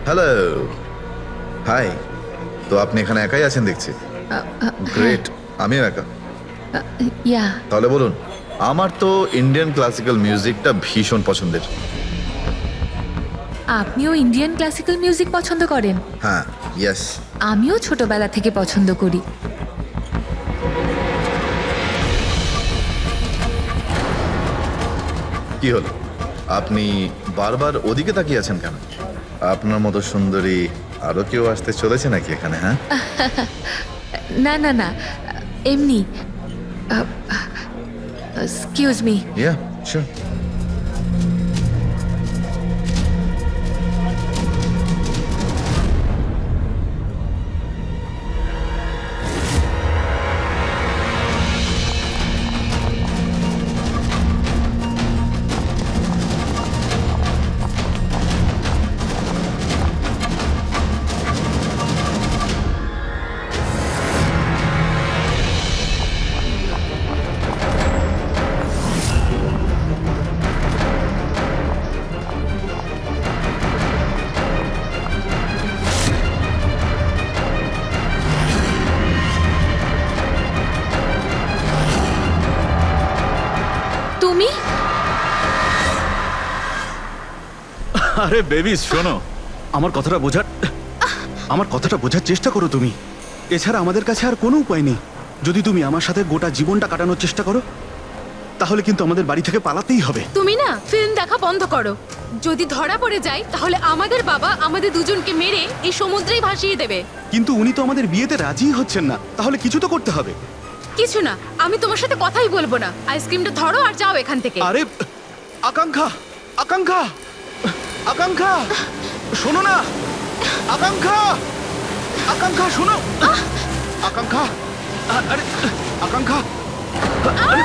Hello, high. তো আপনি এখানে একাই আছেন দেখছি। গ্রেট, আমিও একা। ইয়া তাহলে বলুন। আমার তো ইন্ডিয়ান ক্লাসিক্যাল মিউজিকটা ভীষণ পছন্দের। আপনিও ইন্ডিয়ান ক্লাসিক্যাল মিউজিক পছন্দ করেন? হ্যাঁ, ইয়েস। আমিও ছোটবেলা থেকে পছন্দ করি। কি হলো, আপনি বারবার ওদিকে তাকিয়ে আছেন কেন? আপনার মতো সুন্দরী আরো কেউ আসতে চলেছে নাকি এখানে? হ্যাঁ, না না না, এমনি। Excuse me. Yeah sure. তুমি? আরে বেবিস শোনো, আমার কথাটা বোঝার চেষ্টা করো তুমি। এছাড়া আমাদের কাছে আর কোনো উপায় নেই। যদি তুমি আমার সাথে গোটা জীবনটা কাটানোর চেষ্টা করো, তাহলে কিন্তু আমাদের বাড়ি থেকে পালাতেই হবে। তুমি না ফিল্ম দেখা বন্ধ করো। যদি ধরা পড়ে যায় তাহলে আমাদের বাবা আমাদের দুজনকে মেরে এই সমুদ্রেই ভাসিয়ে দেবে। কিন্তু উনি তো আমাদের বিয়েতে রাজিই হচ্ছেন না, তাহলে কিছু তো করতে হবে। কিছু না, আমি তোমার সাথে কথাই বলবো না। আইসক্রিমটা ধরো আর যাও এখান থেকে। আরে আকাঙ্ক্ষা, আকাঙ্ক্ষা, আকাঙ্ক্ষা, শোনো না। আকাঙ্ক্ষা, আকাঙ্ক্ষা শোনো। আকাঙ্ক্ষা, আরে আকাঙ্ক্ষা, আরে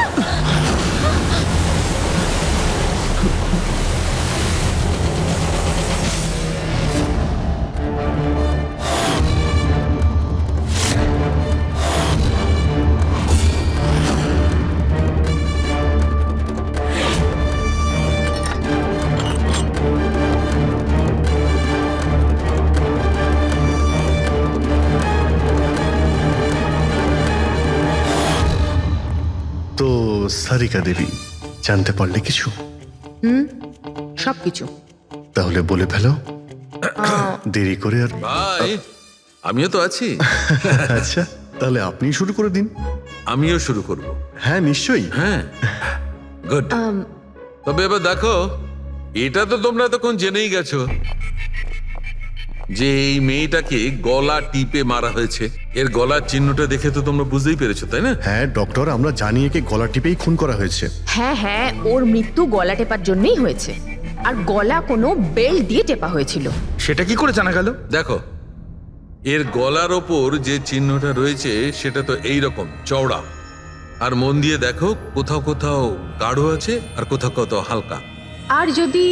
তো সারিকা দেবী, জানতে পারলে কিছু? সবকিছু। তাহলে বলে ফেলো, দেরি করে আর। ভাই, আমিও তো আছি। আচ্ছা, তাহলে আপনি শুরু করে দিন। আমিও শুরু করব। হ্যাঁ নিশ্চয়ই। হ্যাঁ, গুড। তবে এবার দেখো, এটা তো তোমরা তখন জেনেই গেছো যে এই মেয়েটাকে গলা টিপে মারা হয়েছে। এর গলার চিহ্নটা দেখে তো তোমরা বুঝতেই পেরেছো, তাই না? হ্যাঁ ডক্টর, আমরা জানি একে গলা টিপেই খুন করা হয়েছে। হ্যাঁ হ্যাঁ, ওর মৃত্যু গলা টেপার জন্যই হয়েছে। আর গলা কোনো বেল্ট দিয়ে টেপা হয়েছিল। সেটা কি করে জানা গেল? দেখো, এর গলার ওপর যে চিহ্নটা রয়েছে সেটা তো এই রকম চওড়া। আর মন দিয়ে দেখো, কোথাও কোথাও গাঢ় আছে আর কোথাও কোথাও হালকা। আর যদি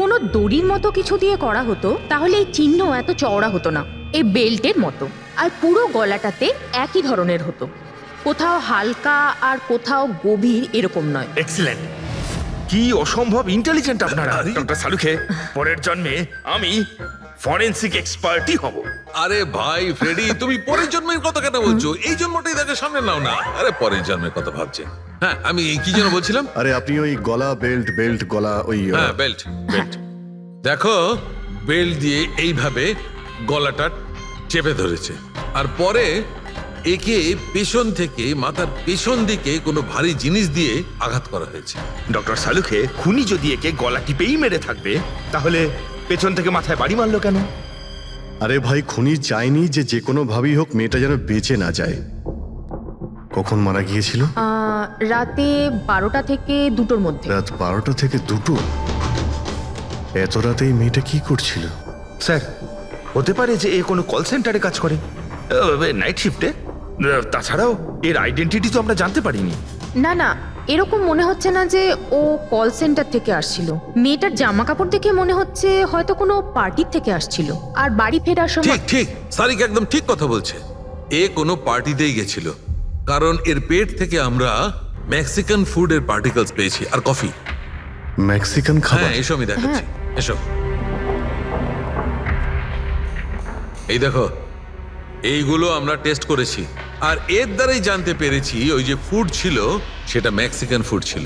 কোনো দড়ির মতো কিছু দিয়ে করা হতো তাহলে এই চিহ্ন এত চওড়া হতো না, এই বেল্টের মতো। আর পুরো গলাটাতে একই ধরনের হতো, কোথাও হালকা আর কোথাও গভীর, এরকম নয়। এক্সিলেন্ট। কি অসম্ভব ইন্টেলিজেন্ট আপনারা। ডক্টর সালুখে, পরের জন্মে আমি ফরেনসিক এক্সপার্টই হব। আরে ভাই ফ্রেডি, তুমি পরের জন্মের কথা কেন বলছো? এই জন্মটাই তাকে সামনে নাও না। আরে পরের জন্মের কথা ভাবছে। হ্যাঁ, আমি কি যেন বলছিলাম। আরে আপনি ওই গলা বেল্ট, বেল্ট গলা ওই হ্যাঁ, বেল্ট বেল্ট। দেখো, বেল্ট দিয়ে এইভাবে গলাটা চেপে ধরেছে। আর পরে একে পেছন থেকে মাথার পেছন দিকে কোনো ভারী জিনিস দিয়ে আঘাত করা হয়েছে। ডক্টর সালুখে, খুনি যদি একে গলা টিপেই মেরে থাকবে, তাহলে পেছন থেকে মাথায় বাড়ি মারলো কেন? আরে ভাই, খুনি চাইনি যে যে কোনো ভাবেই হোক মেয়েটা যেন বেঁচে না যায়। কখন মারা গিয়েছিল? রাতে 12টা থেকে 2টোর মধ্যে। রাত 12টা থেকে 2টো? এত রাতে এই মেয়েটা কি করছিল? স্যার, হতে পারে যে এ কোনো কল সেন্টারে কাজ করে, নাইট শিফটে। তাছাড়াও এর আইডেন্টিটি তো আমরা জানতে পারিনি। না না, এরকম মনে হচ্ছে না যে ও কল সেন্টার থেকে আসছিল। মেয়েটার জামা কাপড় দেখে মনে হচ্ছে হয়তো কোনো পার্টির থেকে আসছিল। আর বাড়ি ফেরার ঠিক সময়। ঠিক, সারিকা একদম ঠিক কথা বলছে। এ কোনো পার্টিতেই গেছিল, কারণ এর পেট থেকে আমরা মেক্সিকান ফুডের পার্টিকেলস পেয়েছি আর কফি। মেক্সিকান খাবার? হ্যাঁ, এসো আমি দেখাচ্ছি। এসো। এই দেখো, এইগুলো আমরা টেস্ট করেছি আর এর দ্বারাই জানতে পেরেছি ওই যে ফুড ছিল সেটা মেক্সিকান ফুড ছিল।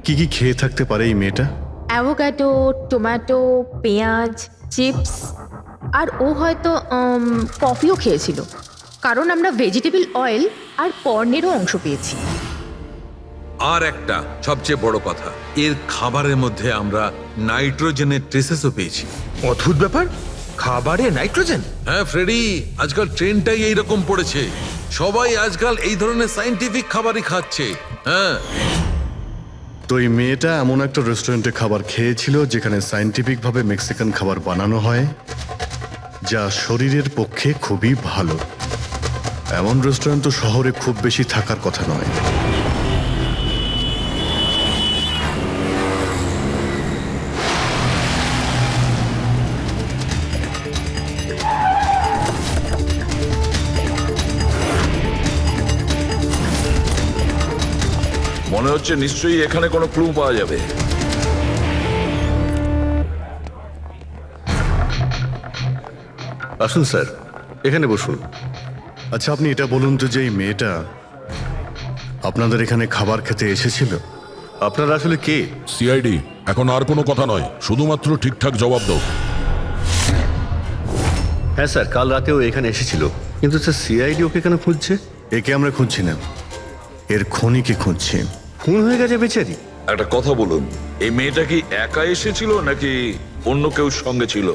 কি কি খেয়ে থাকতে পারে এই মেয়েটা? অ্যাভোকাডো, টমেটো, পেঁয়াজ, চিপস, আর ও হয়তো কফিও খেয়েছিল, কারণ আমরা ভেজিটেবল অয়েল আর কর্নেরও অংশ পেয়েছি। আর একটা সবচেয়ে বড় কথা, এর খাবারের মধ্যে আমরা নাইট্রোজেনের ট্রেসেসও পেয়েছি। অদ্ভুত ব্যাপার, খাবারে নাইট্রোজেন। হ্যাঁ ফ্রেডি, আজকাল ট্রেনটাই এইরকম পড়েছে, সবাই আজকাল এই ধরনের সায়েন্টিফিক খাবারই খাচ্ছে। হ্যাঁ, তো এই মেয়েটা এমন একটা রেস্টুরেন্টে খাবার খেয়েছিল যেখানে সায়েন্টিফিকভাবে মেক্সিকান খাবার বানানো হয়, যা শরীরের পক্ষে খুবই ভালো। এমন রেস্টুরেন্ট তো শহরে খুব বেশি থাকার কথা নয়। মনে হচ্ছে নিশ্চয়ই এখানে কোনো ক্লু পাওয়া যাবে। আসুন স্যার, এখানে বসুন। আচ্ছা, আপনি এটা বলুন তো যে এই মেয়েটা আপনাদের এখানে খাবার খেতে এসেছিল, আপনারা আসলে কে? সিআইডি, এখন আর কোনো কথা নয়, শুধুমাত্র ঠিকঠাক জবাব দাও। হ্যাঁ স্যার, কাল রাতেও এখানে এসেছিল, কিন্তু স্যার সিআইডি ওকে কেন খুঁজছে? একে আমরা খুঁজছি না, এর খনিকে খুঁজছি। খুন হয়ে গেছে বেচারি। একটা কথা বলুন, এই মেয়েটা কি একা এসেছিল নাকি অন্য কেউ সঙ্গে ছিল?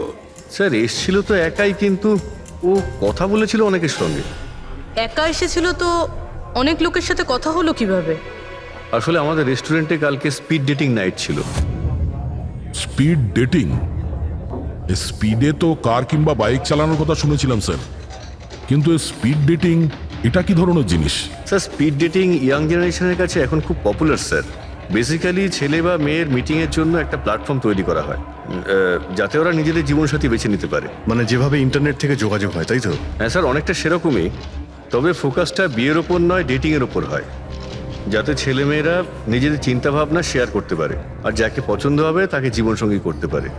স্যার এসছিল তো একাই, কিন্তু ও কথা বলেছিল অনেকের সঙ্গে। একা এসেছিল তো অনেক লোকের সাথে কথা হলো কিভাবে? আসলে আমাদের রেস্টুরেন্টে কালকে স্পিড ডেটিং নাইট ছিল। Speed dating? স্পিডে তো কার কিংবা বাইক চালানোর কথা শুনেছিলাম স্যার, কিন্তু স্পিড ডেটিং এটা কি ধরনের জিনিস? স্যার স্পিড ডেটিং ইয়াং জেনারেশনের কাছে এখন খুব পপুলার স্যার। বেসিক্যালি ছেলে বা মেয়ের মিটিংয়ের জন্য একটা প্ল্যাটফর্ম তৈরি করা হয়, যাতে ওরা নিজেদের জীবনসাথী বেছে নিতে পারে। মানে যেভাবে ইন্টারনেট থেকে যোগাযোগ হয়, তাই তো? হ্যাঁ স্যার, অনেকটা সেরকমই, তবে ফোকাসটা বিয়ের ওপর নয়, ডেটিংয়ের ওপর হয়, যাতে ছেলেমেয়েরা নিজেদের চিন্তাভাবনা শেয়ার করতে পারে আর যাকে পছন্দ হবে তাকে জীবনসঙ্গী করতে পারে।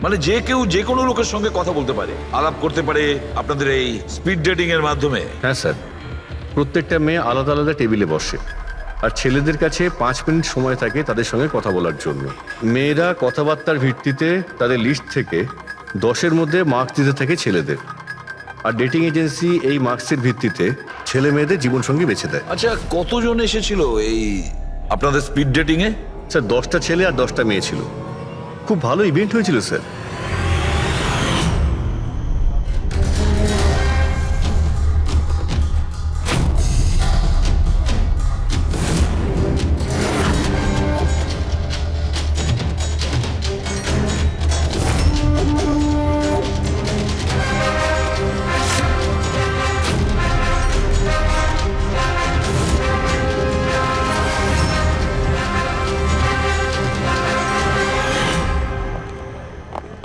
মানে যে কেউ যে কোনো লোকের সঙ্গে কথা বলতে পারে, আলাপ করতে পারে আপনাদের এই স্পিড ডেটিং এর মাধ্যমে? হ্যাঁ স্যার, প্রত্যেকটা মেয়ে আলাদা আলাদা টেবিলে বসে আর ছেলেদের কাছে 5 মিনিট সময় থাকে তাদের সঙ্গে কথা বলার জন্য। মেয়েরা কথাবার্তার ভিত্তিতে তাদের লিস্ট থেকে 10-এর মধ্যে মার্কস দিতে থাকে ছেলেদের, আর ডেটিং এজেন্সি এই মার্কসের ভিত্তিতে ছেলে মেয়েদের জীবনসঙ্গী বেছে দেয়। আচ্ছা, কতজন এসেছিল এই আপনাদের স্পিড ডেটিং এ? স্যার 10টা ছেলে আর 10টা মেয়ে ছিল। খুব ভালো ইভেন্ট হয়েছিল স্যার।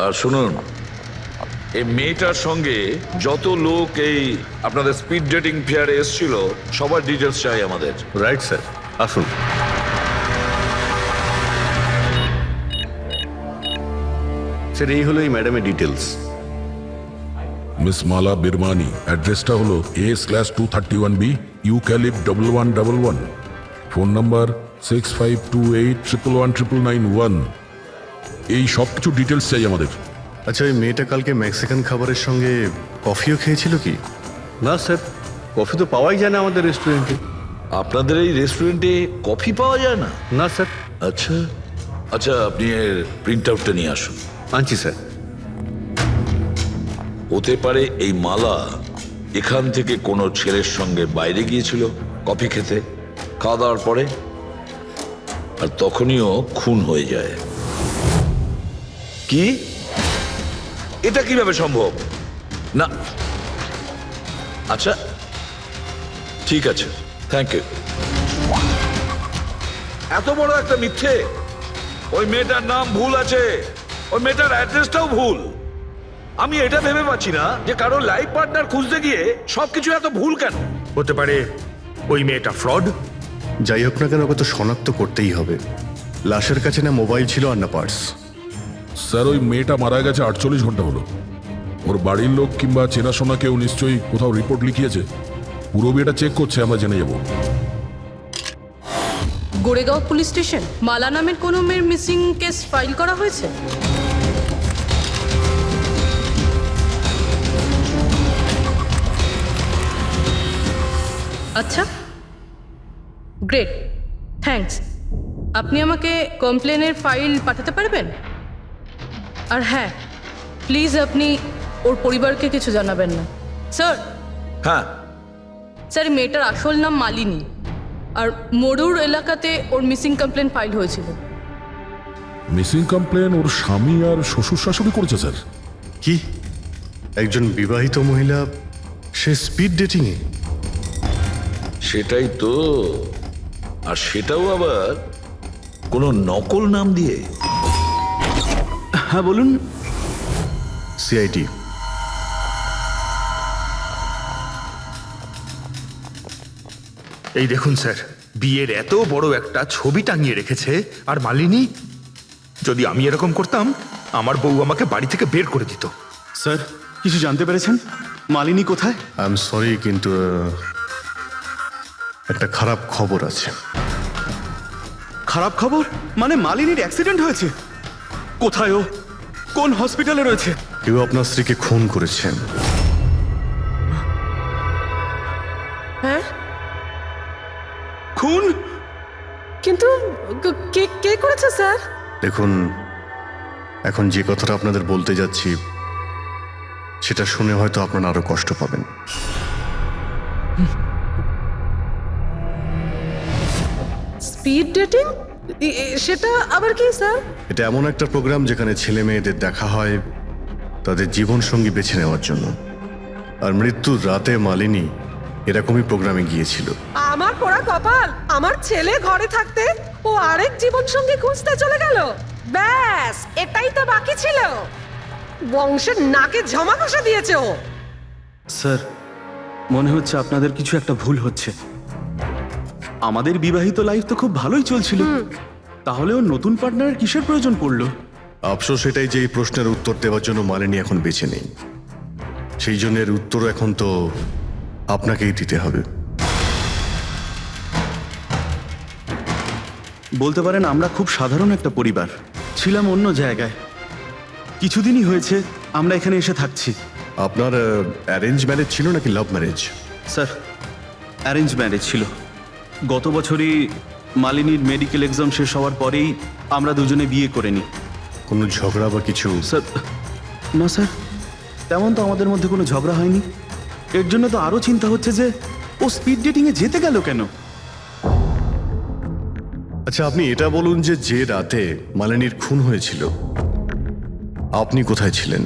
আর শুনুন, এই মেয়েটার সঙ্গে যত লোক এই আপনাদের স্পিড ডেটিং ফেয়ারে এসেছিল সবার ডিটেলস চাই আমাদের। রাইট স্যার, আসুন। স্যার এই হলো এই ম্যাডামের ডিটেলস। মিস মালা বিরমানি, অ্যাড্রেসটা হলো A/231B ইউক্যালিপ 1111, ফোন নাম্বার 6528119991। এই সব কিছু ডিটেলস চাই আমাদের। আচ্ছা, ওই মেয়েটা কালকে মেক্সিকান খাবারের সঙ্গে কফিও খেয়েছিল কি? না স্যার, কফি তো পাওয়াই যায় না আমাদের রেস্টুরেন্টে। আপনাদের এই রেস্টুরেন্টে কফি পাওয়া যায় না? না স্যার। আচ্ছা আচ্ছা, আপনি এর প্রিন্ট আউটটা নিয়ে আসুন। আনছি স্যার। হতে পারে এই মালা এখান থেকে কোনো ছেলের সঙ্গে বাইরে গিয়েছিল কফি খেতে, খাওয়া দাওয়ার পরে, আর তখনইও খুন হয়ে যায়। কি? এটা কিভাবে সম্ভব? না, আচ্ছা ঠিক আছে, থ্যাংক ইউ। এত বড় একটা মিথ্যে! ওই মেয়েটার নাম ভুল আছে, ওই মেয়েটার অ্যাড্রেসটাও ভুল। আমি এটা ভেবে পাচ্ছি না যে কারো লাইফ পার্টনার খুঁজতে গিয়ে সবকিছু এত ভুল কেন হতে পারে। ওই মেয়েটা ফ্রড। যাই হোক না কেন, ওকে তো শনাক্ত করতেই হবে। লাশের কাছে না মোবাইল ছিল আর না পার্স। স্যার, ওই মেয়েটা মারা গেছে 48 ঘন্টা হলো। ওর বাড়ির লোক কিংবা চেনাশোনা কেউ নিশ্চয়ই কোথাও রিপোর্ট লিখিয়েছে। পুরো বিয়েটা চেক করছে, আমরা জেনে যাবো। গোরেগাঁও পুলিশ স্টেশন মালা নামের কোনো মেয়ের মিসিং কেস ফাইল করা হয়েছে? আচ্ছা, গ্রেট, থ্যাঙ্কস। আপনি আমাকে কমপ্লেনের ফাইল পাঠাতে পারবেন? আর হ্যাঁ, প্লিজ আপনি ওর পরিবারকে কিছু জানাবেন না। স্যার, হ্যাঁ, স্যার এই মেয়েটার আসল নাম মালিনী, আর মরুর এলাকাতে ওর মিসিং কমপ্লেন ফাইল হয়েছিল। মিসিং কমপ্লেন ওর স্বামী আর শ্বশুর শাশুড়ি করেছে স্যার। কি একজন বিবাহিত মহিলা, সে স্পিড ডেটিংয়ে? সেটাই তো। আর সেটাও আবার কোনো নকল নাম দিয়ে। হ্যাঁ বলুন। সিআইডি। এই দেখুন স্যার, বিয়ের এত বড় একটা ছবি টাঙিয়ে রেখেছে। আর মালিনী, যদি আমি এরকম করতাম আমার বউ আমাকে বাড়ি থেকে বের করে দিত। স্যার, কিছু জানতে পেরেছেন? মালিনী কোথায়? আই এম সরি, কিন্তু একটা খারাপ খবর আছে। খারাপ খবর? মানে মালিনীর অ্যাক্সিডেন্ট হয়েছে? কোথায় ও? কোন হসপিটালে রয়েছে? কেউ আপনার স্ত্রীকে খুন করেছেন। হ্যাঁ, খুন? কিন্তু কে কে করেছে স্যার? দেখুন, এখন যে কথাটা আপনাদের বলতে যাচ্ছি সেটা শুনে হয়তো আপনারা আরো কষ্ট পাবেন। Speed dating? সেটা আবার কি স্যার? এটা এমন একটা প্রোগ্রাম যেখানে ছেলে মেয়েদের দেখা হয় তাদের জীবন সঙ্গী বেছে নেওয়ার জন্য। আর মৃত্যুর রাতে মালিনী এরকমই প্রোগ্রামে গিয়েছিল। আমার পোড়া কপাল, আমার ছেলে ঘরে থাকতে ও আরেক জীবন সঙ্গী খুঁজতে চলে গেল। ব্যাস, এটাই তো বাকি ছিল। বংশের নাকে ঝমা ঘষা দিয়েছে ও। স্যার, মনে হচ্ছে আপনাদের কিছু একটা ভুল হচ্ছে। আমাদের বিবাহিত লাইফ তো খুব ভালোই চলছিল, তাহলে ওর নতুন পার্টনারের কিসের প্রয়োজন পড়লো? আফসোস এটাই যে এই প্রশ্নের উত্তর দেওয়ার জন্য মালিনী এখন বেঁচে নেই। সেই জন্য এর উত্তর এখন তো আপনাকেই দিতে হবে। বলতে পারেন আমরা খুব সাধারণ একটা পরিবার, ছিলাম অন্য জায়গায়। কিছুদিনই হয়েছে আমরা এখানে এসে থাকছি। আপনার অ্যারেঞ্জ ম্যারেজ ছিল নাকি love marriage? Sir, arrange marriage ছিল। গত বছরই মালিনীর মেডিকেল এক্সাম শেষ হওয়ার পরেই আমরা দুজনে বিয়ে করে নিই। কোনো ঝগড়া বা কিছু? স্যার, না স্যার, তেমন তো আমাদের মধ্যে কোনো ঝগড়া হয়নি। এর জন্য তো আরও চিন্তা হচ্ছে যে ও স্পিড ডেটিংয়ে যেতে গেল কেন। আচ্ছা, আপনি এটা বলুন যে রাতে মালিনীর খুন হয়েছিল আপনি কোথায় ছিলেন?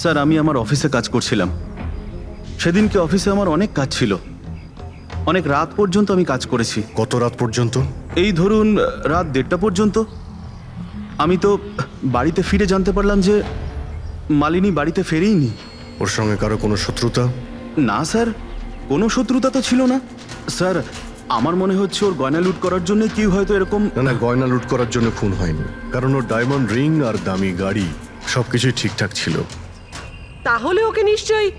স্যার, আমি আমার অফিসে কাজ করছিলাম। সেদিনকে অফিসে আমার অনেক কাজ ছিল, অনেক রাত পর্যন্ত আমি কাজ করেছি। কত রাত পর্যন্ত? এই ধরুন রাত 1:30 পর্যন্ত। আমি তো বাড়িতে ফিরে জানতে পারলাম যে মালিনী বাড়িতে ফেরেইনি। ওর সঙ্গে কারো কোনো শত্রুতা? না স্যার, কোনো শত্রুতা তো ছিল না। স্যার, আমার মনে হচ্ছে ওর গয়না লুট করার জন্য কেউ হয়তো এরকম। না, গয়না লুট করার জন্য খুন হয়নি, কারণ ওর ডায়মন্ড রিং আর দামি গাড়ি সবকিছুই ঠিকঠাক ছিল। তাহলে ওকে নিশ্চয়ই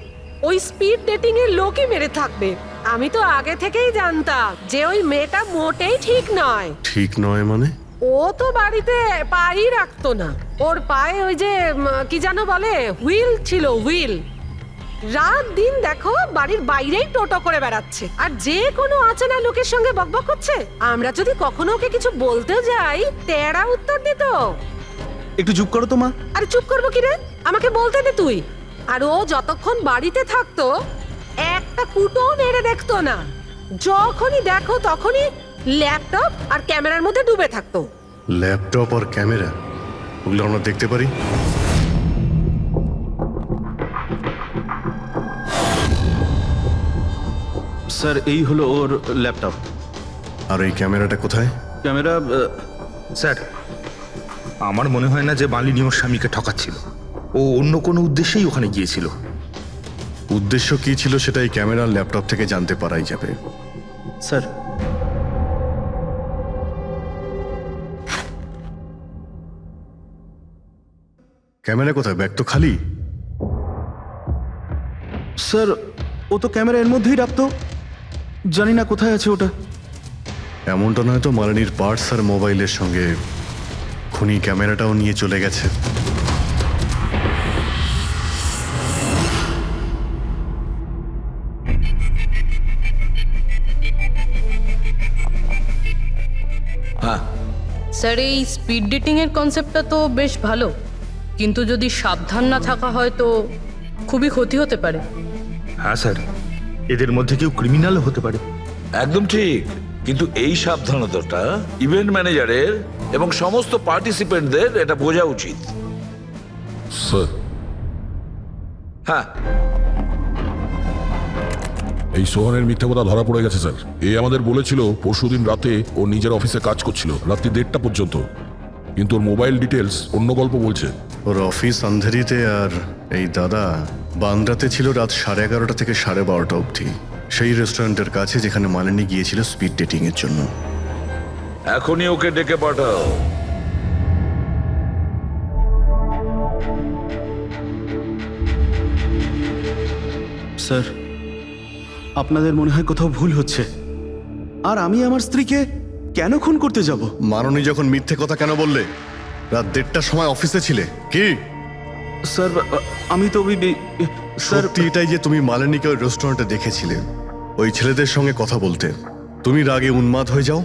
ওই স্পিড ডেটিং এর লোকই মেরে থাকবে। আমি তো আগে থেকেই জানতাম যে ওই মেয়েটা মোটেই ঠিক নয়। ঠিক নয় মানে? ও তো বাড়িতে পাই রাখতো না। ওর পায়ে ওই যে কি যেন বলে, হুইল ছিল, হুইল। রাত দিন দেখো বাড়ির বাইরেই টোটো করে বেড়াচ্ছে, আর যে কোনো অচেনা লোকের সঙ্গে বকবক করছে। আমরা যদি কখনো ওকে কিছু বলতে যাই, তেড়া উত্তর দিত। একটু চুপ করো তো মা। আরে চুপ করবো কি রে, আমাকে বলতে দে তুই। আর ও যতক্ষণ বাড়িতে থাকতো একটা কুটোও নেড়ে দেখতো না। যখনই দেখো তখনই ল্যাপটপ আর ক্যামেরার মধ্যে ডুবে থাকতো। ল্যাপটপ আর ক্যামেরা, ওগুলো আমরা দেখতে পারি? স্যার, এই হলো ওর ল্যাপটপ। আর এই ক্যামেরাটা কোথায়? ক্যামেরা? স্যার, আমার মনে হয় না যে মালিনী ওর স্বামীকে ঠকাচ্ছিল। ও অন্য কোনো উদ্দেশ্যেই ওখানে গিয়েছিল। উদ্দেশ্য কি ছিল সেটা এই ক্যামেরার ল্যাপটপ থেকে জানতে পারাই যাবে। স্যার, ক্যামেরা কোথায়? ব্যাগ তো খালি। স্যার ও তো ক্যামেরা এর মধ্যেই রাখতো, জানি না কোথায় আছে ওটা। এমনটা নয় তো মালিনীর পার্টস আর মোবাইলের সঙ্গে খুনি ক্যামেরাটাও নিয়ে চলে গেছে? হ্যাঁ, স্যার এই স্পিড ডেটিং এর কনসেপ্টটা তো বেশ ভালো, কিন্তু যদি সাবধান না থাকা হয় তো খুবই ক্ষতি হতে পারে। হ্যাঁ স্যার, এদের মধ্যে কেউ ক্রিমিনালও হতে পারে। একদম ঠিক। কিন্তু এই সাবধানতাটা ইভেন্ট ম্যানেজারের এবং সমস্ত পার্টিসিপেন্টদের এটা বোঝা উচিত। স্যার, হ্যাঁ, এই সোহানের মিথ্যা কথা ধরা পড়ে গেছে স্যার। এ আমাদের বলেছিল পরশুদিন রাতে ও নিজের অফিসে কাজ করছিল রাত্রি 1:30টা পর্যন্ত, কিন্তু ওর মোবাইল ডিটেলস অন্য গল্প বলছে। ওর অফিস আন্ধেরিতে আর এই দাদা বান্দ্রাতে ছিল রাত 11:30 থেকে 12:30 অবধি, সেই রেস্টুরেন্টের কাছে যেখানে মালিনী গিয়েছিল স্পিড ডেটিং এর জন্য। এখনই ওকে ডেকে পাঠাও। স্যার, আপনাদের মনে হয় কোথাও ভুল হচ্ছে। আর আমি আমার স্ত্রীকে কেন খুন করতে যাব? মাননী যখন মিথ্যে কথা কেন বললে? রাত 1:30টার সময় অফিসে ছিলে কি? স্যার আমি তো স্যার সত্যি এটাই যে তুমি মালিনীকে ওই রেস্টুরেন্টে দেখেছিলে ওই ছেলেদের সঙ্গে কথা বলতে। তুমি রাগে উন্মাদ হয়ে যাও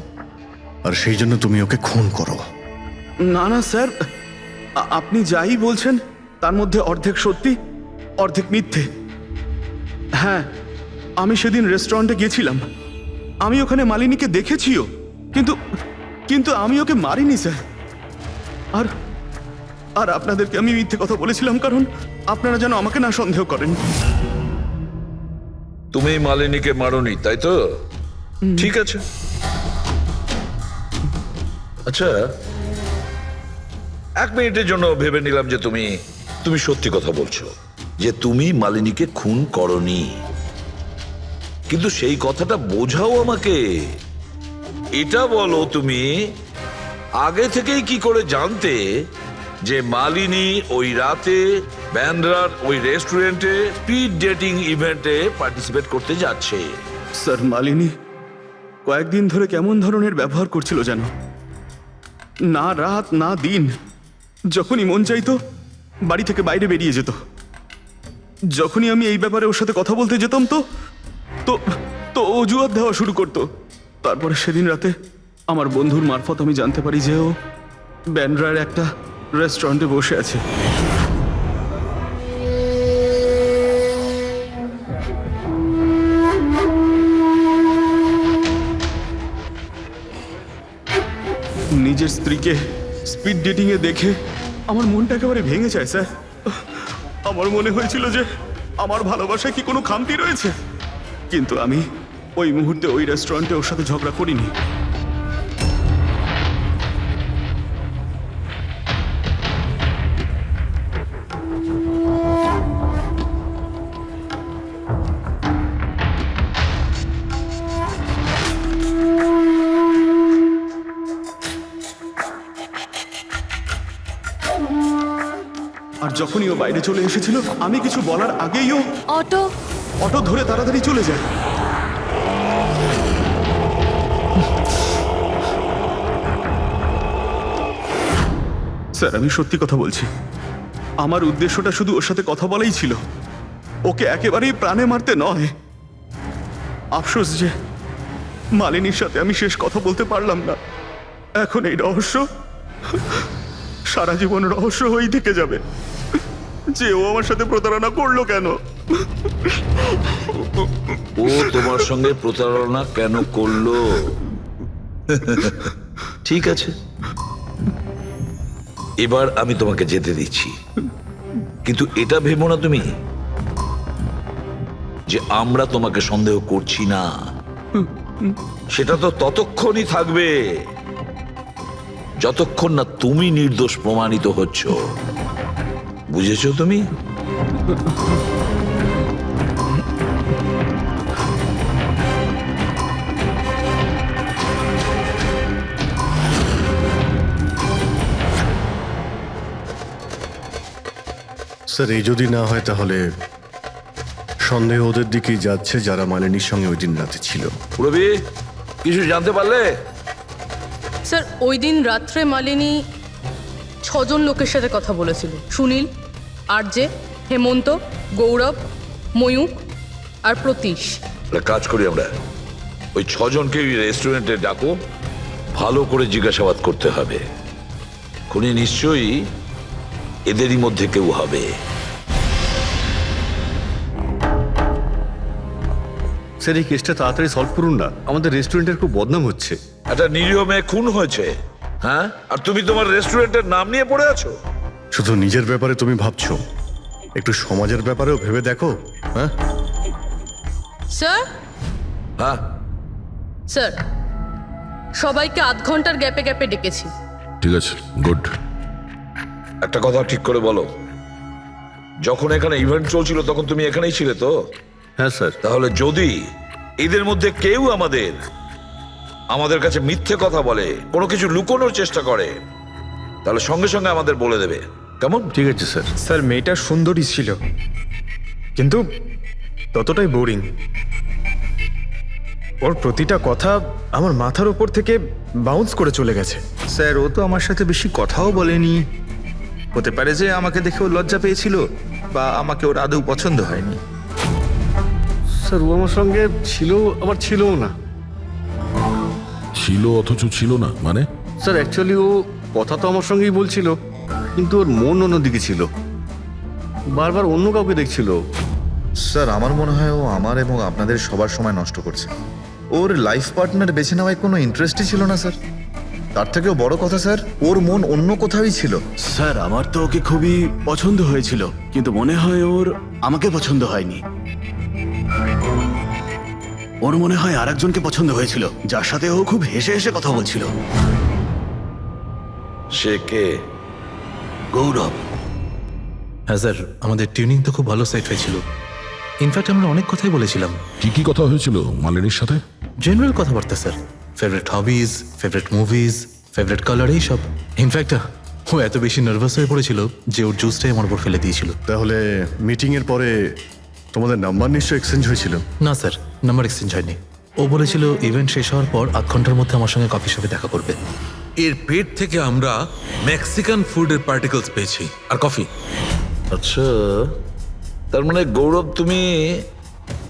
আর সেই জন্য তুমি ওকে খুন করো। না না স্যার, আপনি যাই বলছেন তার মধ্যে অর্ধেক সত্যি অর্ধেক মিথ্যে। হ্যাঁ, আমি সেদিন রেস্টুরেন্টে গিয়েছিলাম, আমি ওখানে মালিনীকে দেখেছিও, কিন্তু কিন্তু আমি ওকে মারিনি স্যার। আর আর আপনাদেরকে আমি মিথ্যে কথা বলেছিলাম কারণ আপনারা যেন আমাকে না সন্দেহ করেন। তুমি মালিনীকে মারোনি, তাই তো? ঠিক আছে। আচ্ছা, 1 মিনিটের জন্য ভেবে নিলাম যে তুমি সত্যি কথা বলছো, যে তুমি মালিনীকে খুন করনি। কিন্তু সেই কথাটা বোঝাও আমাকে। এটা বলো, তুমি আগে থেকেই কি করে জানতে যে মালিনী ওই রাতে ব্যান্ড্রার ওই রেস্টুরেন্টে স্পিড ডেটিং ইভেন্টে পার্টিসিপেট করতে যাচ্ছে? স্যার, মালিনী কয়েকদিন ধরে কেমন ধরনের ব্যবহার করছিল যেন, না রাত না দিন, যখনই মন চাইতো বাড়ি থেকে বাইরে বেরিয়ে যেত। যখনই আমি এই ব্যাপারে ওর সাথে কথা বলতে যেতাম তো তো তো অজুহাত দেওয়া শুরু করতো। তারপরে সেদিন রাতে আমার বন্ধুর মারফত আমি জানতে পারি যে ও ব্যান্ড্রার একটা রেস্টুরেন্টে বসে আছে। নিজের স্ত্রীকে স্পিড ডেটিং এ দেখে আমার মনটা একেবারে ভেঙে যায় স্যার। আমার মনে হয়েছিল যে আমার ভালোবাসায় কি কোনো খামতি রয়েছে, কিন্তু আমি ওই মুহূর্তে ওই রেস্টুরেন্টে ওর সাথে ঝগড়া করিনি। আর যখনই ও বাইরে চলে এসেছিল আমি কিছু বলার আগেই ও অটো ধরে তাড়াতাড়ি চলে যায়। স্যার, আমি সত্যি কথা বলছি, আমার উদ্দেশ্যটা শুধু ওর সাথে কথা বলাই ছিল, ওকে একেবারেই প্রাণে মারতে নয়। আফসোস যে মালিনীর সাথে আমি শেষ কথা বলতে পারলাম না। এখন এই রহস্য সারা জীবন রহস্য হয়েই থেকে যাবে যে ও আমার সাথে প্রতারণা করলো কেন। ও তোমার সঙ্গে প্রতারণা কেন করলো? ঠিক আছে, এবার আমি তোমাকে যেতে দিচ্ছি, কিন্তু এটা ভেবো না তুমি যে আমরা তোমাকে সন্দেহ করছি না। সেটা তো ততক্ষণই থাকবে যতক্ষণ না তুমি নির্দোষ প্রমাণিত হচ্ছ। বুঝেছো তুমি? স্যার, এই যদি না হয় তাহলে সন্দেহ ওদের দিকেই যাচ্ছে যারা মালিনীর সঙ্গে ওই দিন রাতে ছিল। পুরবি কিছু জানতে পারলে? স্যার ওই দিন রাত্রে মালিনী 6 জন লোকের সাথে কথা বলেছিল। সুনীল, আরজে, হেমন্ত, গৌরব, ময়ূক আর প্রতীশ। একটা কাজ করি আমরা, ওই 6 জনকে রেস্টুরেন্টে ডাকো, ভালো করে জিজ্ঞাসাবাদ করতে হবে। খুনি নিশ্চয়ই এদেরই মধ্যে কেউ হবে। স্যার এই কেসটা তাড়াতাড়ি সলভ করুন না, আমাদের রেস্টুরেন্টের খুব বদনাম হচ্ছে। একটা নিরীহ মেয়ে খুন হয়েছে, হ্যাঁ, আর তুমি তোমার রেস্টুরেন্টের নাম নিয়ে পড়ে আছো। শুধু নিজের ব্যাপারে তুমি ভাবছো, একটু সমাজের ব্যাপারেও ভেবে দেখো। হ্যাঁ স্যার, হ্যাঁ, স্যার সবাইকে আধ ঘন্টার গ্যাপে গ্যাপে ডেকেছি। ঠিক আছে, গুড। একটা কথা ঠিক করে বলো, যখন এখানে ইভেন্ট চলছিল তখন তুমি এখানেই ছিলে তো? হ্যাঁ স্যার। তাহলে যদি এদের মধ্যে কেউ আমাদের কাছে মিথ্যে কথা বলে, কোনো কিছু লুকোনোর চেষ্টা করে, তাহলে সঙ্গে সঙ্গে আমাদের বলে দেবে, কেমন? ঠিক আছে স্যার। স্যার মেয়েটা সুন্দরী ছিল, কিন্তু ততটাই বোরিং। ওর প্রতিটা কথা আমার মাথার উপর থেকে বাউন্স করে চলে গেছে। স্যার ও তো আমার সাথে বেশি কথাও বলেনি। হতে পারে যে আমাকে দেখে ও লজ্জা পেয়েছিল, বা আমাকে ওর আদৌ পছন্দ হয়নি। স্যার ও আমার সঙ্গে ছিল, আবার ছিলও না। ছিল অথচ ছিল না মানে? স্যার অ্যাকচুয়ালি ও কথা তো আমার সঙ্গেই বলছিল, কিন্তু ওর মন অন্যদিকে ছিল, বারবার অন্য কাউকে দেখছিল। স্যার আমার মনে হয় ও আমার এবং আপনাদের সবার সময় নষ্ট করছে। ওর লাইফ পার্টনার বেছে নেওয়ায় কোনো ইন্টারেস্টই ছিল না স্যার। তার থেকেও বড় কথা স্যার, ওর মন অন্য কোথাওই ছিল। স্যার আমার তো ওকে খুবই পছন্দ হয়েছিল, কিন্তু মনে হয় ওর আমাকে পছন্দ হয়নি। ওর মনে হয় আরেকজনকে পছন্দ হয়েছিল, যার সাথে ও খুব হেসে হেসে কথা বলছিল। সে কে? গৌরব। হ্যাঁ স্যার, আমাদের টিউনিং তো খুব ভালো সেট হয়েছিল। ইনফ্যাক্ট আমরা অনেক কথাই বলেছিলাম। কি কি কথা হয়েছিল মালিনীর সাথে? জেনারেল কথাবার্তা sir, favourite hobbies, favourite movies, favourite colour, এইসব। ইনফ্যাক্ট ও এত বেশি নার্ভাস হয়ে পড়েছিল যে ওর জুসটাই আমার উপর ফেলে দিয়েছিল। তাহলে মিটিং এর পরে তোমাদের নাম্বার নিশ্চয়ই এক্সচেঞ্জ হয়েছিল? না স্যার, নাম্বার এক্সচেঞ্জ হয়নি। ও বলেছিল ইভেন্ট শেষ হওয়ার পর 8 ঘন্টার মধ্যে আমার সঙ্গে কফি শপে দেখা করবে। এর পেট থেকে আমরা মেক্সিকান ফুডের পার্টিকেলস পেয়েছি, আর কফি। আচ্ছা, তার মানে গৌরব তুমি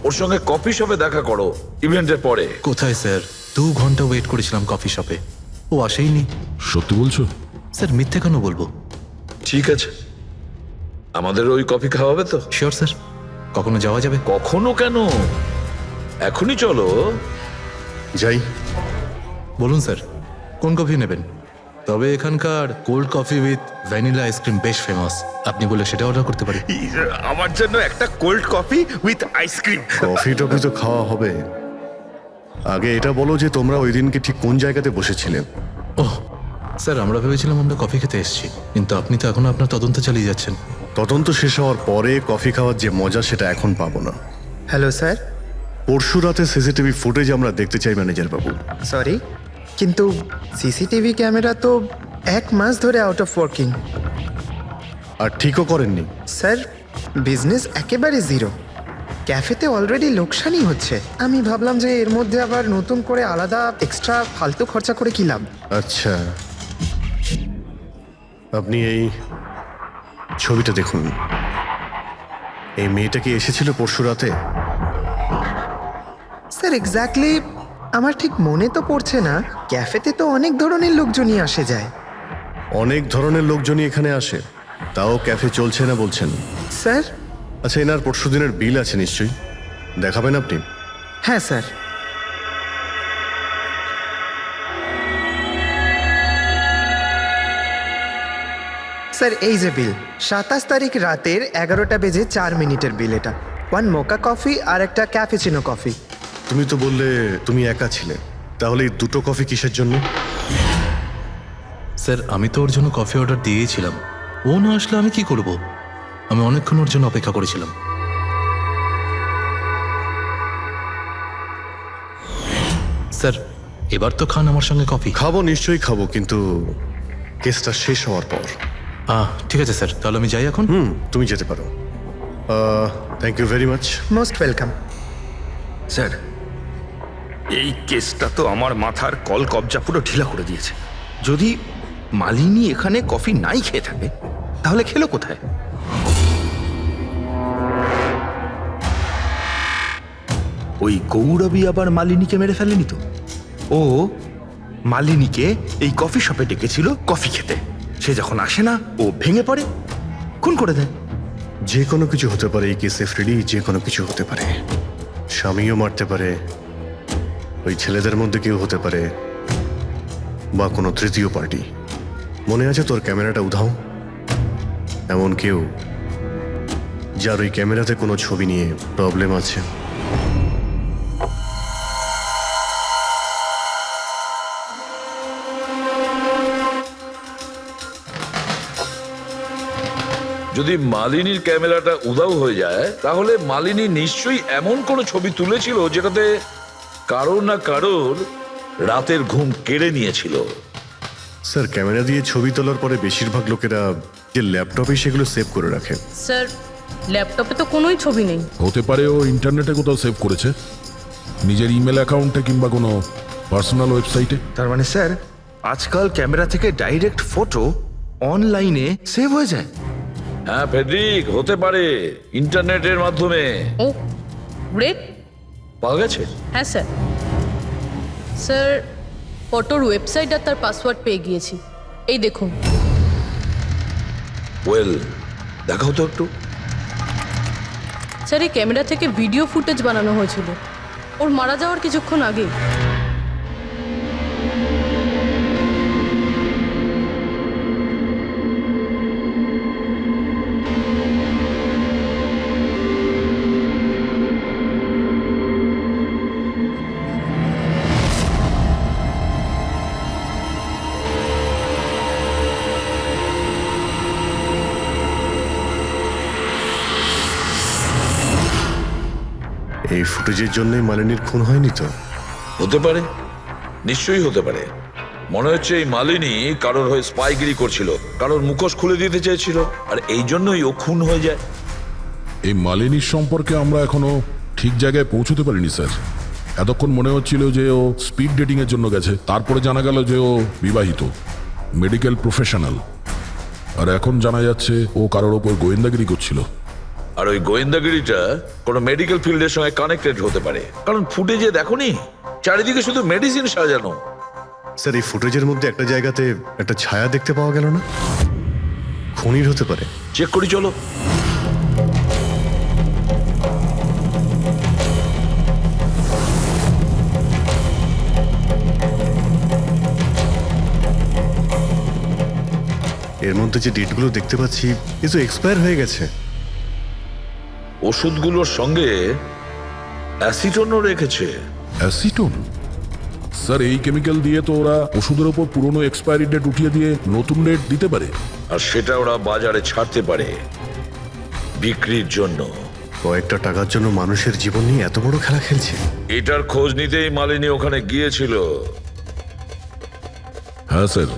ওর সঙ্গে কফি শপে দেখা করো ইভেন্টের পরে? কোথায় স্যার, 2 ঘন্টা ওয়েট করেছিলাম কফি শপে, ও আসেইনি। সত্যি বলছো? স্যার মিথ্যে কেন বলবো? ঠিক আছে, আমাদের ওই কফি খাওয়াবে তো? শিওর স্যার, কখনো যাওয়া যাবে? কখনো কেন, এখনই চলো। যাই। বলুন স্যার, কোন কফি নেবেন? তবে এখানকার cold coffee with vanilla ice cream বেশ ফেমাস, আপনি বলে সেটা অর্ডার করতে পারি। আমার জন্য একটা cold coffee with ice cream. Coffee toffee তো খাওয়া হবে, আগে এটা বলো যে তোমরা ওই দিনকে ঠিক কোন জায়গাতে বসেছিলে? ওহ স্যার, আমরা ভেবেছিলাম আমরা কফি খেতে এসেছি, কিন্তু আপনি তো এখনো আপনার তদন্ত চালিয়ে যাচ্ছেন। তদন্ত শেষ হওয়ার পরে কফি খাওয়ার যে মজা সেটা এখন পাবো না। Hello sir. পরশু রাতে সিসিটিভি ফুটেজ আমরা দেখতে চাই ম্যানেজার বাবু। সরি, কিন্তু সিসিটিভি ক্যামেরা তো 1 মাস ধরে আউট অফ ওয়ার্কিং। আর ঠিকও করেননি? স্যার বিজনেস একেবারে জিরো, ক্যাফেতে অলরেডি লোকসানই হচ্ছে। আমি ভাবলাম যে এর মধ্যে আবার নতুন করে আলাদা এক্সট্রা ফালতু খরচা করে কি লাভ। আচ্ছা, আপনি এই ছবিটা দেখুন। এই মেয়েটা কি এসেছিল পরশু রাতে? স্যার এক্স্যাক্টলি আমার ঠিক মনে তো পড়ছে না। ক্যাফেতে তো অনেক ধরনের লোকজনই আসে যায়। অনেক ধরনের লোকজনই এখানে আসে, তাও ক্যাফে চলছে না বলছেন? স্যার। আচ্ছা, এনার পরশু দিনের বিল আছে নিশ্চয়ই, দেখাবেন আপনি? হ্যাঁ স্যার। স্যার এই যে বিল, 27 তারিখ রাতের 11টা বেজে 4 মিনিটের বিল এটা। 1 মোকা কফি আর একটা ক্যাফেচিনো কফি। তুমি তো বললে তুমি একা ছিলে, তাহলে এই 2টো কফি কিসের জন্য? স্যার আমি তো ওর জন্য কফি অর্ডার দিয়েছিলাম, ও না আসলে আমি কি করব? আমি অনেকক্ষণ ওর জন্য অপেক্ষা করেছিলাম। স্যার এবার তো খান আমার সঙ্গে কফি। খাবো, নিশ্চয়ই খাবো, কিন্তু কেসটা শেষ হওয়ার পর। ঠিক আছে স্যার, তাহলে আমি যাই এখন। তুমি যেতে পারো। Thank you very much. Most welcome. Sir, এই কেসটা তো আমার মাথার কল কবজা পুরো ঢিলা করে দিয়েছে। যদি মালিনী এখানে কফি নাই খেয়ে থাকে তাহলে খেলো কোথায়? ওই গৌরবী আবার মালিনীকে মেরে ফেলেনি তো? ও মালিনীকে এই কফি শপে ডেকেছিল কফি খেতে, সে যখন আসে না ও ভেঙে পড়ে, খুন করে দেয়। যে কোনো কিছু হতে পারে এই কেসে ফ্রেডি, যে কোনো কিছু হতে পারে। স্বামীও মারতে পারে, ওই ছেলেদের মধ্যে কেউ হতে পারে, বা কোনো তৃতীয় পার্টি। মনে আছে তোর ক্যামেরাটা উধাও? এমন কেউ যার ওই ক্যামেরাতে কোনো ছবি নিয়ে প্রবলেম আছে। যদি মালিনীর ক্যামেরাটা উধাও হয়ে যায় তাহলে মালিনী নিশ্চয়ই এমন কোনো ছবি তুলেছিল যেটাতে কারোর না কারোর রাতের ঘুম কেড়ে নিয়েছিল। স্যার, ক্যামেরা দিয়ে ছবি তোলার পরে বেশিরভাগ লোকেরা যে ল্যাপটপে সেগুলো সেভ করে রাখে। স্যার, ল্যাপটপে তো কোনোই ছবি নেই। হতে পারে ও ইন্টারনেটে কোথাও সেভ করেছে, নিজের ইমেল অ্যাকাউন্টে কিংবা কোনো পার্সোনাল ওয়েবসাইটে। তার মানে স্যার, আজকাল ক্যামেরা থেকে ডাইরেক্ট ফটো অনলাইনে সেভ হয়ে যায়। হ্যাঁ ফেডরিক, হতে পারে ইন্টারনেটের মাধ্যমে। ও গ্রেট। পাওয়া গেছে? হ্যাঁ স্যার। স্যার, ফটোর ওয়েবসাইট আর তার পাসওয়ার্ড পেয়ে গিয়েছি। এই দেখুন। ওয়েল, দেখাও তো একটু। স্যার, এই ক্যামেরা থেকে ভিডিও ফুটেজ বানানো হয়েছিল ওর মারা যাওয়ার কিছুক্ষণ আগে। এই ফুটেজের জন্যই মালিনীর খুন হয়নি তো? হতে পারে, নিশ্চয়ই হতে পারে। মনে হচ্ছে এই মালিনী কারোর হয়ে স্পাইগিরি করছিল, কারোর মুখোশ খুলে দিতে চেয়েছিল, আর এই জন্যই ও খুন হয়ে যায়। এই মালিনীর সম্পর্কে আমরা এখনো ঠিক জায়গায় পৌঁছতে পারিনি স্যার। এতক্ষণ মনে হচ্ছিল যে ও স্পিড ডেটিং এর জন্য গেছে, তারপরে জানা গেল যে ও বিবাহিত, মেডিকেল প্রফেশনাল, আর এখন জানা যাচ্ছে ও কারোর ওপর গোয়েন্দাগিরি করছিল। আর ওই গোয়েন্দাগিরিটা কোনো মেডিকেল ফিল্ডের সঙ্গে কানেক্টেড হতে পারে, কারণ ফুটেজে দেখোনি চারিদিকে শুধু মেডিসিন সাজানো। স্যার, এই ফুটেজের মধ্যে একটা জায়গাতে একটা ছায়া দেখতে পাওয়া গেল না? খুনির হতে পারে। চেক করি চলো। এর মধ্যে যে ডেটগুলো দেখতে পাচ্ছি কিছু এক্সপায়ার হয়ে গেছে। ওষুধগুলোর সঙ্গে অ্যাসিটনও রেখেছে। অ্যাসিটোন? স্যার, এই কেমিক্যাল দিয়ে তো ওরা ওষুধের ওপর পুরনো এক্সপায়ারি ডেট উঠিয়ে দিয়ে নতুন ডেট দিতে পারে, আর সেটা ওরা বাজারে ছাড়তে পারে বিক্রির জন্য। কয়েকটা টাকার জন্য মানুষের জীবন নিয়ে এত বড় খেলা খেলছে। এটার খোঁজ নিতেই মালিনী ওখানে গিয়েছিল। হ্যাঁ স্যার,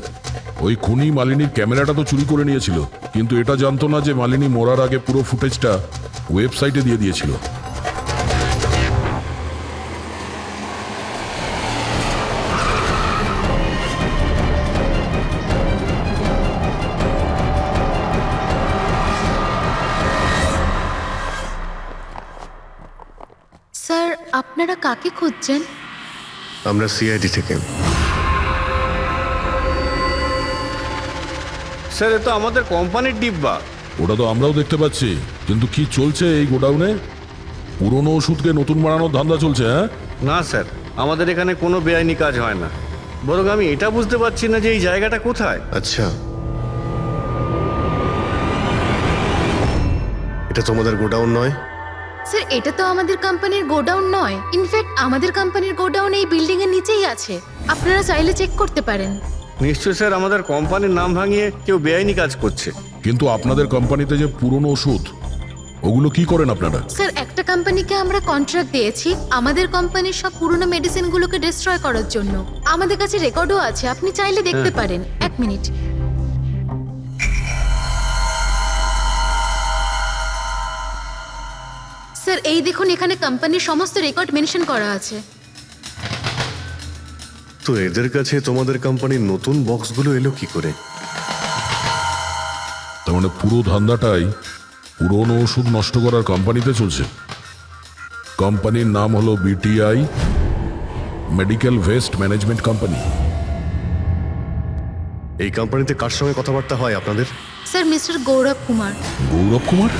ওই খুনি মালিনীর ক্যামেরাটা তো চুরি করে নিয়েছিল, কিন্তু এটা জানতো না যে মালিনী মরার আগে পুরো ফুটেজটা ওয়েবসাইটে দিয়ে দিয়েছিল। স্যার, আপনারা কাকে খুঁজছেন? আমরা সিআইডি থেকে। স্যার, এ তো আমাদের কোম্পানির ডিব্বা। ওটা তো আমরাও দেখতে পাচ্ছি, কিন্তু কি চলছে এই গোডাউনে? পুরনো ওষুধকে নতুন বানানোর ধান্দা চলছে? হ্যাঁ না স্যার, আমাদের এখানে কোনো বেআইনি কাজ হয় না। বরং আমি এটা বুঝতে পারছি না যে এই জায়গাটা কোথায়। আচ্ছা, এটা তোমাদের গোডাউন নয়? স্যার, এটা তো আমাদের কোম্পানির গোডাউন নয়। ইনফ্যাক্ট আমাদের কোম্পানির গোডাউন এই বিল্ডিং এর নিচেই আছে, আপনারা চাইলে চেক করতে পারেন। নিশ্চয় স্যার, আমাদের কোম্পানির নাম ভাঙিয়ে কেউ বেআইনি কাজ করছে। কিন্তু আপনাদের কোম্পানিতে যে পুরনো ওষুধ, ওগুলো কি করেন আপনারা? স্যার, একটা কোম্পানিকে আমরা কন্ট্রাক্ট দিয়েছি আমাদের কোম্পানির সব পুরনো মেডিসিনগুলোকে ডিস্ট্রয় করার জন্য। আমাদের কাছে রেকর্ডও আছে, আপনি চাইলে দেখতে পারেন। এক মিনিট। এই দেখুন এখানে কোম্পানির সমস্ত রেকর্ড মেনশন করা আছে। তো এদের কাছে তোমাদের কোম্পানির নতুন বক্সগুলো এলো কি করে? তার মানে পুরো ধান্দাটাই পুরনো ওষুধ নষ্ট করার কোম্পানিতে চলছে। কোম্পানির নাম হলো BTI medical waste management company. এই কোম্পানিতে কার সঙ্গে কথাবার্তা হয় আপনাদের? স্যার মিস্টার গৌরব কুমার। গৌরব কুমার?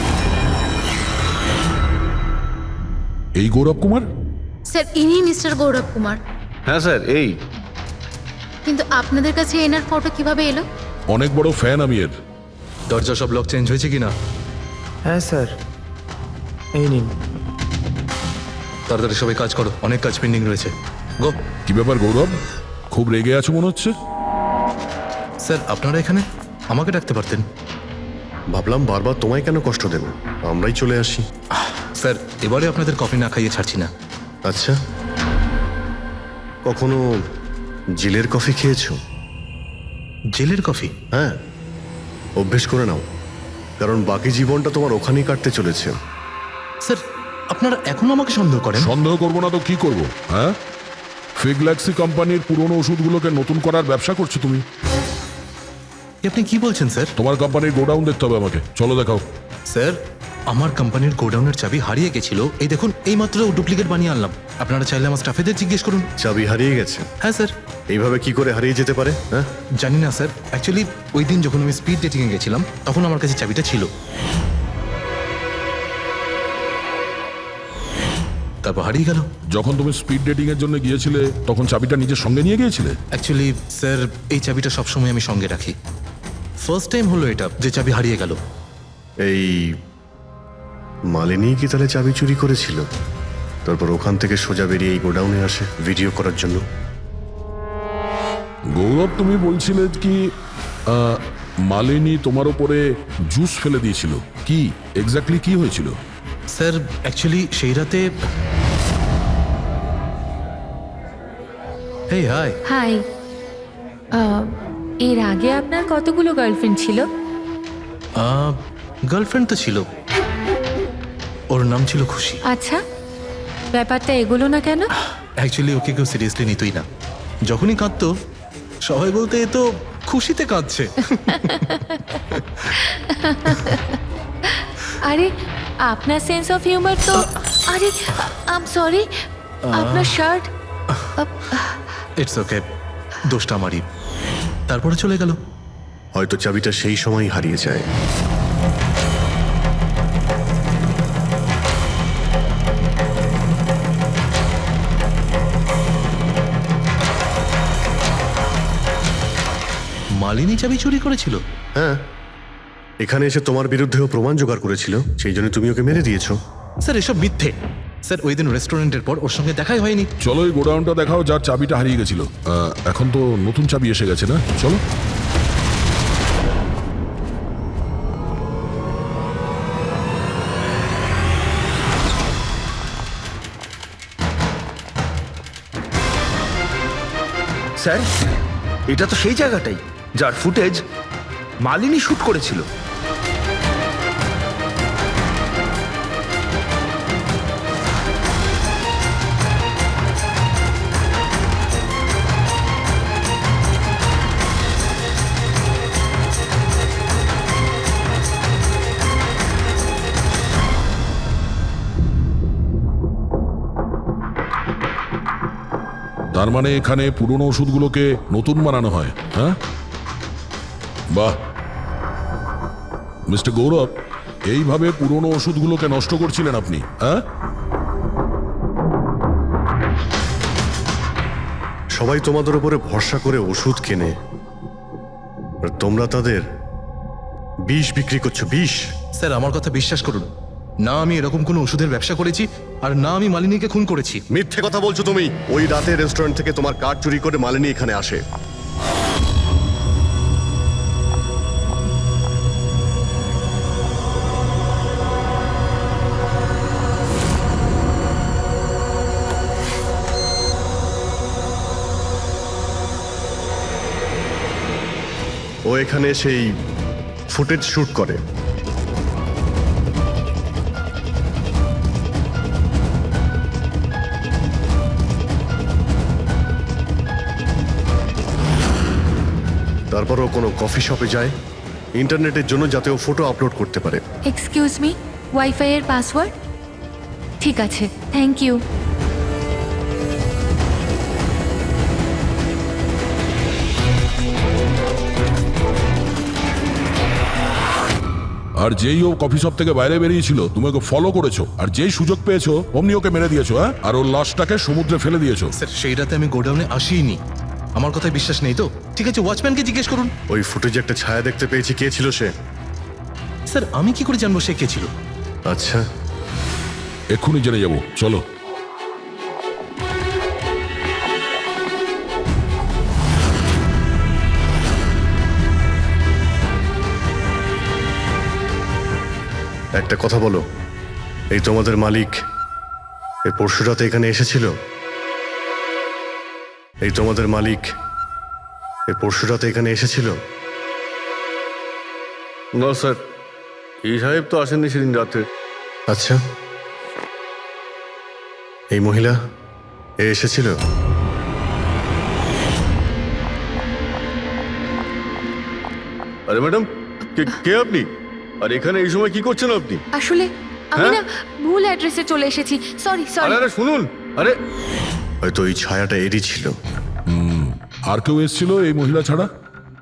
এই গৌরব কুমার? স্যার ইনি মিস্টার গৌরব কুমার। হ্যাঁ স্যার, এই কিন্তু আপনাদের কাছে এনার ফটো কিভাবে এলো? অনেক বড় ফ্যান আমি এর। দরজা সব লক চেঞ্জ হয়েছে কিনা? হ্যাঁ স্যার, এই নিন। তাড়াতাড়ি সবাই কাজ করো, অনেক কাজ পেন্ডিং রয়েছে। গো। কি ব্যাপার গৌরব, খুব রেগে আছো মনে হচ্ছে? স্যার আপনারা এখানে? আমাকে ডাকতে পারতেন। ভাবলাম বারবার তোমায় কেন কষ্ট দেব, আমরাই চলে আসি। স্যার এবারে আপনাদের কফি না খাইয়ে ছাড়ছি না। আচ্ছা, কখনো জেলের কফি খেয়েছো? জেলের কফি? হ্যাঁ, অভ্যেস করে নাও, কারণ বাকি জীবনটা তোমার ওখানেই কাটতে চলেছে। স্যার আপনারা এখনো আমাকে সন্দেহ করেন? সন্দেহ করবো না তো কি করবো? হ্যাঁ, ফিগল্যাক্সি কোম্পানির পুরনো ওষুধগুলোকে নতুন করার ব্যবসা করছো তুমি। আপনি কি বলছেন স্যার? তোমার কোম্পানির গোডাউন দেখতে হবে আমাকে, চলো দেখাও। স্যার আমার কোম্পানির গোডাউনের চাবি হারিয়ে গেছিল, এই দেখুন এইমাত্র ডুপ্লিকেট বানিয়ে আনলাম। আপনারা চাইলে আমার স্টাফেদের জিজ্ঞেস করুন। চাবি হারিয়ে গেছে? হ্যাঁ স্যার। এইভাবে কি করে হারিয়ে যেতে পারে? হ্যাঁ জানি না স্যার, অ্যাকচুয়ালি ওই দিন যখন আমি স্পিড ডেটিংয়ে গেছিলাম তখন আমার কাছে চাবিটা ছিল। তারপর হারিয়ে গেল। যখন তুমি স্পিড ডেটিং এর জন্য গিয়েছিলে তখন চাবিটা নিজের সঙ্গে নিয়ে গিয়েছিলে? অ্যাকচুয়ালি স্যার এই চাবিটা সবসময় আমি সঙ্গে রাখি। ফার্স্ট টাইম হলো এটা যে চাবি হারিয়ে গেল। এই মালিনী কি তাহলে চাবি চুরি করেছিল, তারপর ওখান থেকে সোজা বেরিয়ে এই গোডাউনে আসে ভিডিও করার জন্য? গৌরব তুমি বলছিলে কি মালিনী তোমার উপরে জুস ফেলে দিয়েছিল, কি এক্স্যাক্টলি কি হয়েছিল? স্যার অ্যাকচুয়ালি সেই রাতে এই হাই হাই, এর আগে আপনার কতগুলো গার্লফ্রেন্ড ছিল? গার্লফ্রেন্ড তো ছিল, ওর নাম ছিল খুশি। আচ্ছা, ব্যাপারটা এগুলো না কেন? অ্যাকচুয়ালি ওকে কেউ সিরিয়াসলি নিতই না। যখনই কাঁদতো সবাই বলতে এ তো খুশিতে কাঁদছে। আরে আপনার সেন্স অফ হিউমার তো, আরে আই এম সরি, আপনার শার্ট। ইটস ওকে, দোষটা আমারই। তারপরে চলে গেল। হয়তো চাবিটা সেই সময় হারিয়ে যায়। মালিনী চাবি চুরি করেছিল? হ্যাঁ, এখানে এসে তোমার বিরুদ্ধেও প্রমাণ জোগাড় করেছিল, সেই জন্য তুমি ওকে মেরে দিয়েছো। স্যার এসব মিথ্যে। স্যার ওই দিন রেস্টুরেন্টের পর ওর সঙ্গে দেখাই হয়নি। চলো এই গোডাউনটা দেখাও যার চাবিটা হারিয়ে গেছিল। এখন তো নতুন চাবি এসে গেছে না, চলো। স্যার এটা তো সেই জায়গাটাই যার ফুটেজ মালিনী শুট করেছিল। তার মানে এখানে পুরনো ওষুধগুলোকে নতুন বানানো হয়। হ্যাঁ, বাহ। মিস্টার গৌরব, এইভাবে পুরনো ওষুধগুলোকে নষ্ট করছিলেন আপনি? হ্যাঁ, সবাই তোমাদের উপরে ভরসা করে ওষুধ কেনে, আর তোমরা তাদের বিষ বিক্রি করছো। বিষ? স্যার আমার কথা বিশ্বাস করুন, না আমি এরকম কোনো ওষুধের ব্যবসা করেছি, আর না আমি মালিনীকে খুন করেছি। মিথ্যে কথা বলছো তুমি। ওই রাতে রেস্টুরেন্ট থেকে তোমার কার্ড চুরি করে মালিনী এখানে আসে। ও এখানে সেই ফুটেজ শুট করে। তারপর ও কোনো কফি শপে যায় ইন্টারনেটের জন্য, যাতে ও ফটো আপলোড করতে পারে। এক্সকিউজ মি, ওয়াইফাই এর পাসওয়ার্ড? ঠিক আছে, থ্যাংক ইউ। আর যেই ও কফি শপ থেকে বাইরে বেরিয়েছিল তুমি ওকে ফলো করেছো, আর যেই সুযোগ পেয়েছো অমনি ওকে মেরে দিয়েছো, হ্যাঁ? আর ওর লাশটাকে সমুদ্রে ফেলে দিয়েছো। স্যার সেই রাতে আমি গোডাউনে আসিনি, আমার কথায় বিশ্বাস নেই তো? ঠিক আছে, ওয়াচম্যানকে জিজ্ঞেস করুন। ওই ফুটেজে একটা ছায়া দেখতে পেয়েছি, কে ছিল সে? স্যার আমি কি করে জানবো সে কে ছিল? আচ্ছা, এক্ষুনি জেনে যাবো, চলো। একটা কথা বলো, এই তোমাদের মালিক এই পরশু রাতে এখানে এসেছিল? এই তোমাদের মালিক এই পরশু রাতে এখানে এসেছিল? না স্যার, এই সাহেব তো আসেননি সেদিন রাতে। আচ্ছা, এই মহিলা এ এসেছিল? আরে ম্যাডাম, কে আপনি? আর এখানে এই সময় কি করছেন আপনি? আসলে আমি না ভুল অ্যাড্রেসে চলে এসেছি, সরি সরি। আরে শুনুন, আরে হয়তো এই ছায়াটা এরই ছিল। আর কেউ এসেছিল এই মহিলা ছাড়া?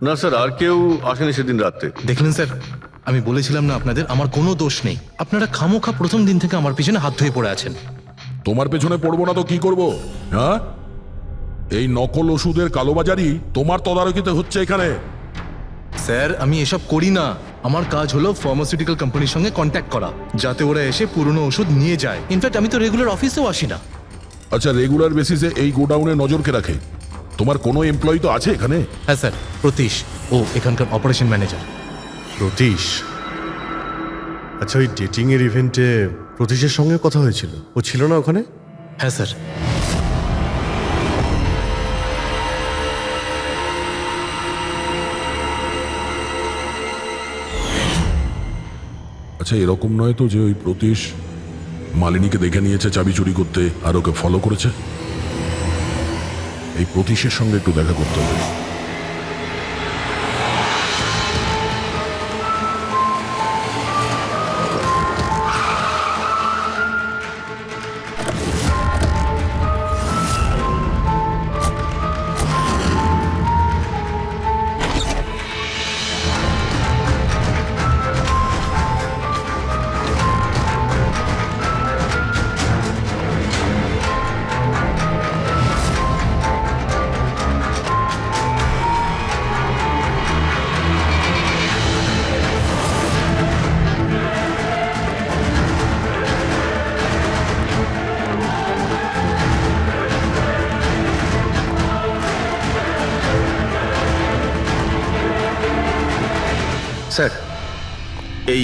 না স্যার, আর কেউ আসেনি সেদিন রাতে। দেখলেন স্যার, আমি বলেছিলাম না আপনাদের আমার কোনো দোষ নেই। আপনারা খামোখা প্রথম দিন থেকে আমার পিছনে হাত ধুয়ে পড়ে আছেন। তোমার পেছনে পড়বো না তো কি করব? হ্যাঁ, এই নকল ওষুধের কালোবাজারি তোমার তদারকিতে হচ্ছে এখানে। স্যার আমি এসব করি না, আমার কাজ হলো ফার্মাসিউটিক্যাল কোম্পানির সঙ্গে কন্ট্যাক্ট করা, যাতে ওরা এসে পুরনো ওষুধ নিয়ে যায়। ইনফ্যাক্ট আমি তো রেগুলার অফিসেও আসি না। আচ্ছা, রেগুলার বেসিসে এই গোডাউনে নজর কে রাখে? তোমার কোনো এমপ্লয়ি তো আছে এখানে? হ্যাঁ স্যার, প্রতীশ, ও এখানকার অপারেশন ম্যানেজার। প্রতীশ? আচ্ছা, ওই ডেটিং এর ইভেন্টে প্রতীশের সঙ্গে কথা হয়েছিল, ও ছিল না ওখানে? হ্যাঁ স্যার। আচ্ছা, এরকম নয় তো যে ওই প্রতীশ মালিনীকে দেখে নিয়েছে চাবি চুরি করতে আর ওকে ফলো করেছে? এই প্রতীশের সঙ্গে একটু দেখা করতে হবে। স্যার, এই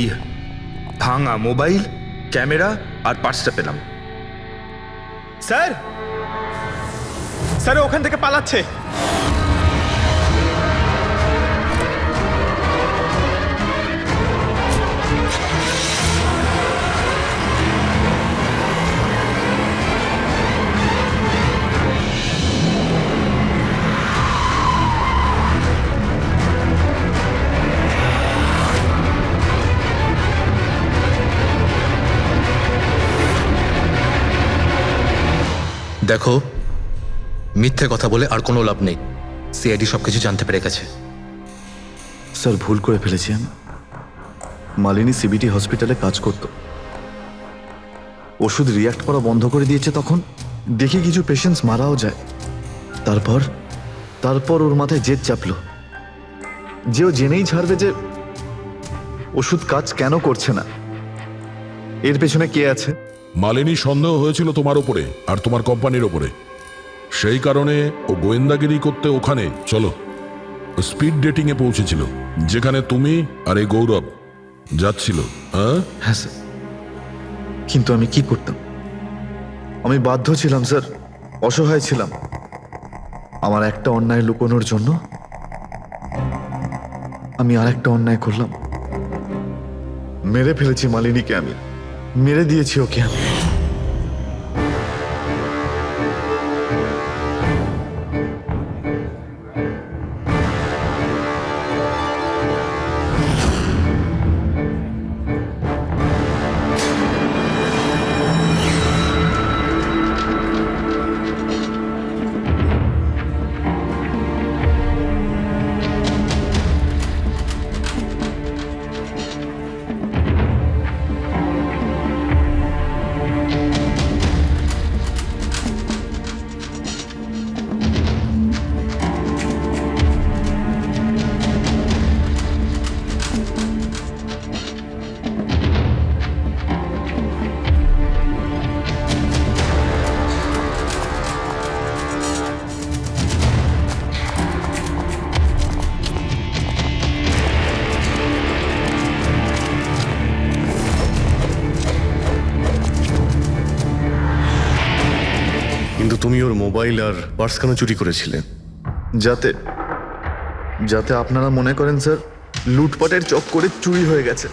ভাঙা মোবাইল, ক্যামেরা আর পার্সটা পেলাম। স্যার, স্যার ওখান থেকে পালাচ্ছে। দেখো, মিথ্যে কথা বলে আর কোনো লাভ নেই। সিআইডি সবকিছু জানতে পেরে গেছে। স্যার, ভুল করে ফেলেছি আমি। মালিনী সিবিটি হসপিটালে কাজ করত, ওষুধ রিয়াক্ট করা বন্ধ করে দিয়েছে। তখন দেখি কিছু পেশেন্টস মারাও যায়। তারপর ওর মাথায় জেদ চাপলো যে ও জেনেই ছাড়বে যে ওষুধ কাজ কেন করছে না, এর পেছনে কে আছে। মালিনী সন্দেহ হয়েছিল তোমার ওপরে আর তোমার কোম্পানির ওপরে, সেই কারণে ও গোয়েন্দাগিরি করতে ওখানে চলো স্পিড ডেটিং এ পৌঁছেছিল, যেখানে তুমি আর এই গৌরব যাচ্ছিল। হ্যাঁ স্যার, কিন্তু আমি কি করতাম? আমি বাধ্য ছিলাম স্যার, অসহায় ছিলাম। আমার একটা অন্যায় লুকোনোর জন্য আমি আর একটা অন্যায় করলাম। মেরে ফেলেছি মালিনীকে, আমি মেরে দিয়েছি ওকে আমি। কিন্তু তুমি ওর মোবাইল আর পার্স কেন চুরি করেছিলে? যাতে যাতে আপনারা মনে করেন স্যার লুটপাটের চক্করে চুরি হয়ে গেছে।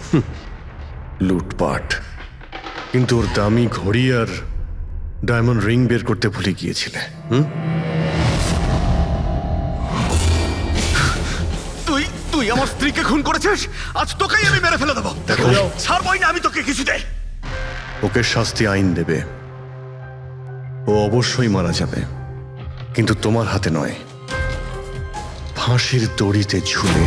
লুটপাট? কিন্তু ওর দামি ঘড়ি আর ডায়মন্ড রিং বের করতে ভুলে গিয়েছিলে। তুই আমার স্ত্রীকে খুন করেছিস, আজ তোকেই আমি মেরে ফেলে দেবো। দেখো, ছাড়বই না আমি তোকে কিছুতে। ওকে শাস্তি আইন দেবে, ও অবশ্যই মারা যাবে, কিন্তু তোমার হাতে নয়, ফাঁসির দড়িতে ঝুলে।